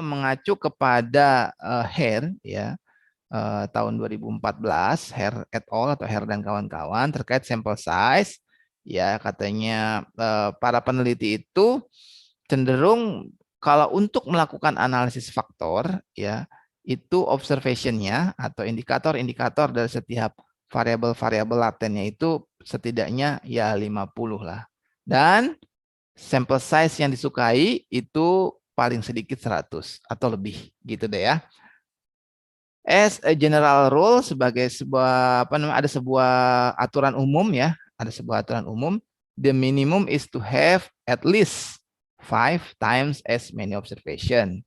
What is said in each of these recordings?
kalau mengacu kepada Hare ya, tahun 2014, Hare et al. Atau Hare dan kawan-kawan terkait sampel size, ya katanya para peneliti itu cenderung kalau untuk melakukan analisis faktor, ya itu observationnya atau indikator-indikator dari setiap variabel-variabel latennya itu setidaknya ya 50 lah. Dan sampel size yang disukai itu paling sedikit 100 atau lebih gitu deh ya. As a general rule, sebagai sebuah apa namanya, ada sebuah aturan umum ya, ada sebuah aturan umum, the minimum is to have at least 5 times as many observation.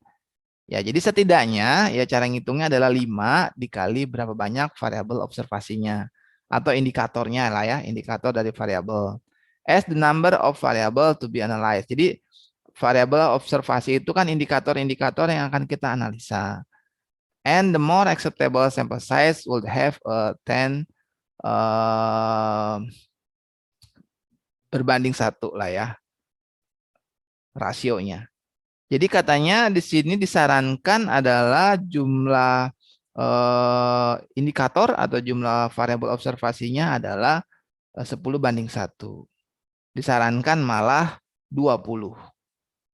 Ya, jadi setidaknya ya cara ngitungnya adalah 5 dikali berapa banyak variabel observasinya atau indikatornya lah ya, indikator dari variabel. As the number of variable to be analyzed. Jadi variabel observasi itu kan indikator-indikator yang akan kita analisa. And the more acceptable sample size would have a 10 berbanding 1 lah ya rasionya. Jadi katanya di sini disarankan adalah jumlah indikator atau jumlah variabel observasinya adalah 10:1. Disarankan malah 20.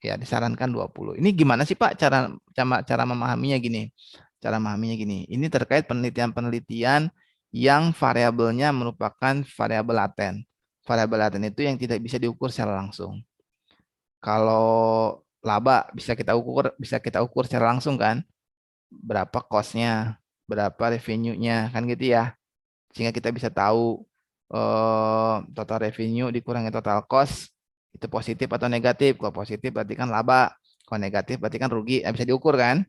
Ya, disarankan 20. Ini gimana sih Pak cara memahaminya gini? Cara memahaminya gini. Ini terkait penelitian-penelitian yang variabelnya merupakan variabel laten. Variabel laten itu yang tidak bisa diukur secara langsung. Kalau laba bisa kita ukur secara langsung kan? Berapa cost-nya, berapa revenue-nya, kan gitu ya. Sehingga kita bisa tahu total revenue dikurangi total cost itu positif atau negatif. Kalau positif berarti kan laba, kalau negatif berarti kan rugi. Bisa diukur kan?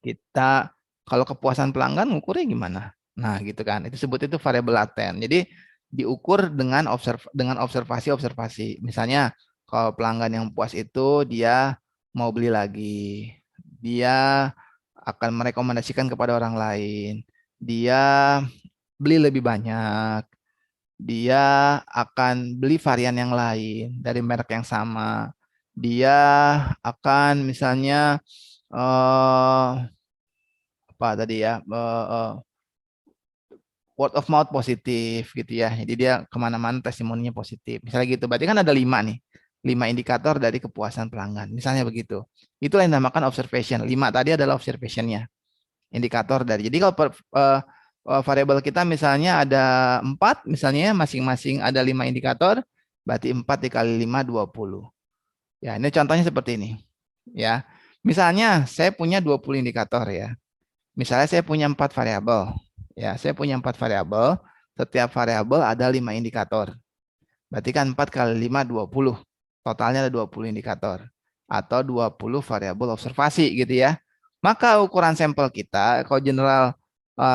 Kita kalau kepuasan pelanggan ngukurnya gimana? Nah, gitu kan. Itu variabel laten. Jadi diukur dengan observasi-observasi. Misalnya kalau pelanggan yang puas itu dia mau beli lagi. Dia akan merekomendasikan kepada orang lain. Dia beli lebih banyak. Dia akan beli varian yang lain dari merek yang sama. Dia akan misalnya apa tadi ya, word of mouth positif gitu ya. Jadi dia kemana-mana testimoninya positif. Misalnya gitu. Berarti kan ada 5 nih. 5 indikator dari kepuasan pelanggan. Misalnya begitu. Itulah yang dinamakan observation. 5 tadi adalah observationnya. Indikator dari. Jadi kalau variabel kita misalnya ada 4, misalnya masing-masing ada 5 indikator, berarti 4 dikali 5, 20. Ya, ini contohnya seperti ini. Ya. Misalnya saya punya 20 indikator ya. Misalnya saya punya 4 variabel. Ya, saya punya 4 variabel. Setiap variabel ada 5 indikator. Berarti kan 4 kali 5, 20. Totalnya ada 20 indikator. Atau 20 variabel observasi gitu ya. Maka ukuran sampel kita, kalau general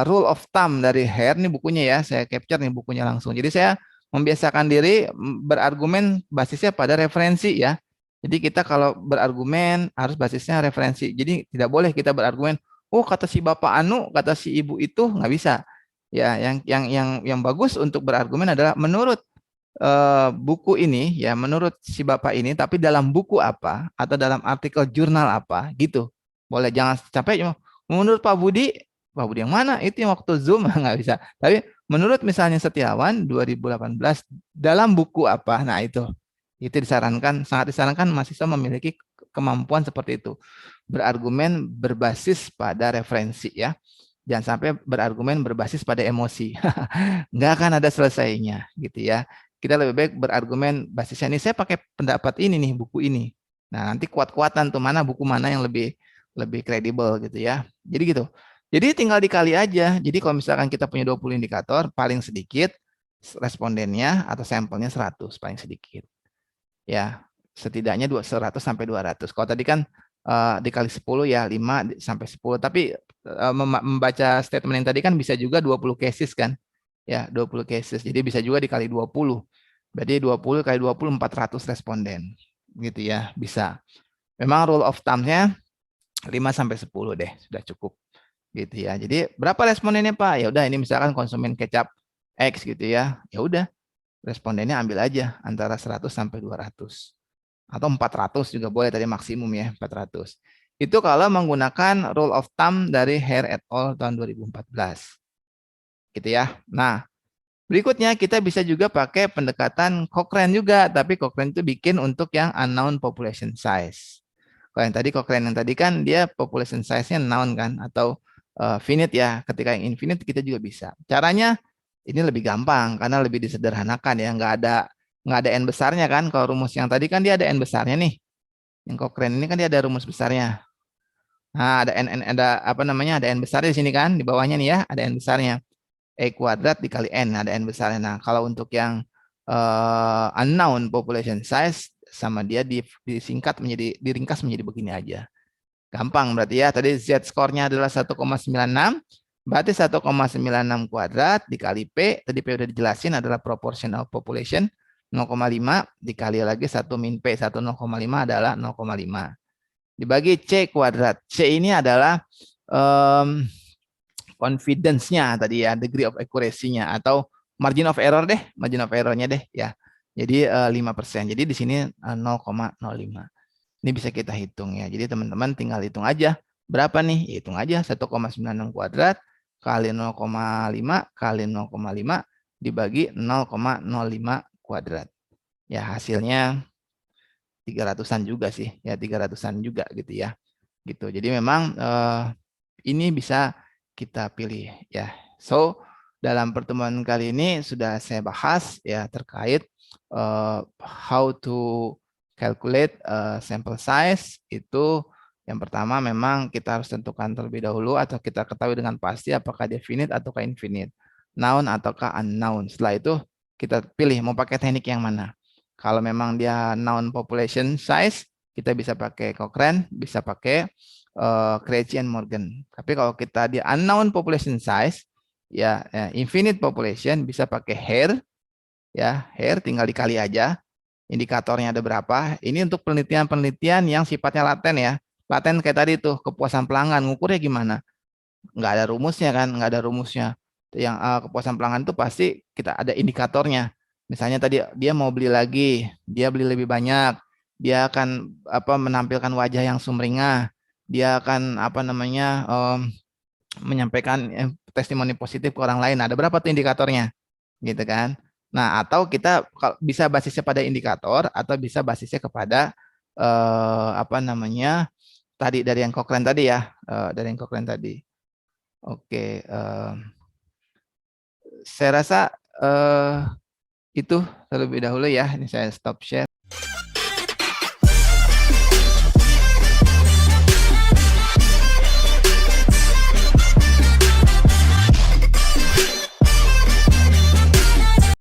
rule of thumb dari Hare, ini bukunya ya, saya capture nih bukunya langsung. Jadi saya membiasakan diri berargumen basisnya pada referensi ya. Jadi kita kalau berargumen harus basisnya referensi. Jadi tidak boleh kita berargumen, oh kata si bapak anu, kata si ibu itu, nggak bisa. Ya, yang bagus untuk berargumen adalah menurut buku ini ya, menurut si bapak ini, tapi dalam buku apa atau dalam artikel jurnal apa gitu. Boleh, jangan sampai cuma menurut Pak Budi yang mana? Itu yang waktu Zoom nggak bisa. Tapi menurut misalnya Setiawan 2018 dalam buku apa? Nah itu disarankan, sangat disarankan mahasiswa memiliki kemampuan seperti itu. Berargumen berbasis pada referensi ya. Jangan sampai berargumen berbasis pada emosi. Nggak akan ada selesainya gitu ya. Kita lebih baik berargumen basisnya ini saya pakai pendapat ini nih, buku ini. Nah, nanti kuat-kuatan tuh mana buku mana yang lebih kredibel gitu ya. Jadi gitu. Jadi tinggal dikali aja. Jadi kalau misalkan kita punya 20 indikator, paling sedikit respondennya atau sampelnya 100 paling sedikit. Ya, setidaknya 100 sampai 200. Kalau tadi kan dikali 10 ya 5 sampai 10. Tapi membaca statement yang tadi kan bisa juga 20 cases kan. Ya, 20 cases. Jadi bisa juga dikali 20. Berarti 20 kali 20 400 responden. Gitu ya, bisa. Memang rule of thumb-nya 5 sampai 10 deh, sudah cukup. Gitu ya. Jadi berapa respondennya Pak? Ya udah ini misalkan konsumen kecap X gitu ya. Ya udah, respondennya ambil aja antara 100 sampai 200. Atau 400 juga boleh, tadi maksimum ya 400. Itu kalau menggunakan rule of thumb dari Hare et al. Tahun 2014. Gitu ya. Nah, berikutnya kita bisa juga pakai pendekatan Cochrane juga, tapi Cochrane itu bikin untuk yang unknown population size. Kalau yang tadi Cochrane yang tadi kan dia population size-nya known kan atau finite ya. Ketika yang infinite kita juga bisa. Caranya ini lebih gampang karena lebih disederhanakan ya, nggak ada n besarnya kan. Kalau rumus yang tadi kan dia ada n besarnya nih. Yang Cochrane ini kan dia ada rumus besarnya. Nah, ada apa namanya? Ada n besarnya di sini kan, di bawahnya nih ya, ada n besarnya. E kuadrat dikali N, ada N besarnya. Nah, kalau untuk yang unknown population size, sama dia disingkat menjadi, diringkas menjadi begini aja. Gampang berarti ya. Tadi Z skornya adalah 1,96, berarti 1,96 kuadrat dikali P, tadi P udah dijelasin adalah proportion of population, 0,5 dikali lagi 1 min P, 1 0,5 adalah 0,5. Dibagi C kuadrat. C ini adalah confidence-nya tadi ya, degree of accuracy-nya atau margin of error deh, margin of error-nya deh ya. Jadi 5%. Jadi di sini 0,05. Ini bisa kita hitung ya. Jadi teman-teman tinggal hitung aja berapa nih? Hitung aja 1,96 kuadrat kali 0,5 kali 0,5 dibagi 0,05 kuadrat. Ya hasilnya 300-an juga sih. Ya 300-an juga gitu ya. Gitu. Jadi memang ini bisa kita pilih ya. So, dalam pertemuan kali ini sudah saya bahas ya terkait how to calculate sample size. Itu yang pertama memang kita harus tentukan terlebih dahulu atau kita ketahui dengan pasti apakah dia finite ataukah infinite, known ataukah unknown. Setelah itu kita pilih mau pakai teknik yang mana. Kalau memang dia known population size, kita bisa pakai Cochrane, bisa pakai Krejci and Morgan. Tapi kalau kita di unknown population size, ya, infinite population bisa pakai Hare, ya Hare tinggal dikali aja. Indikatornya ada berapa? Ini untuk penelitian-penelitian yang sifatnya laten ya. Laten kayak tadi tuh kepuasan pelanggan, ngukurnya gimana? Nggak ada rumusnya kan? Nggak ada rumusnya. Yang kepuasan pelanggan itu pasti kita ada indikatornya. Misalnya tadi dia mau beli lagi, dia beli lebih banyak, dia akan apa menampilkan wajah yang sumringah, dia akan apa namanya menyampaikan testimoni positif ke orang lain. Ada berapa tuh indikatornya, gitu kan? Nah, atau kita bisa basisnya pada indikator atau bisa basisnya kepada apa namanya tadi dari yang Cochrane tadi ya, dari yang Cochrane tadi. Oke, saya rasa itu terlebih dahulu ya. Ini saya stop share.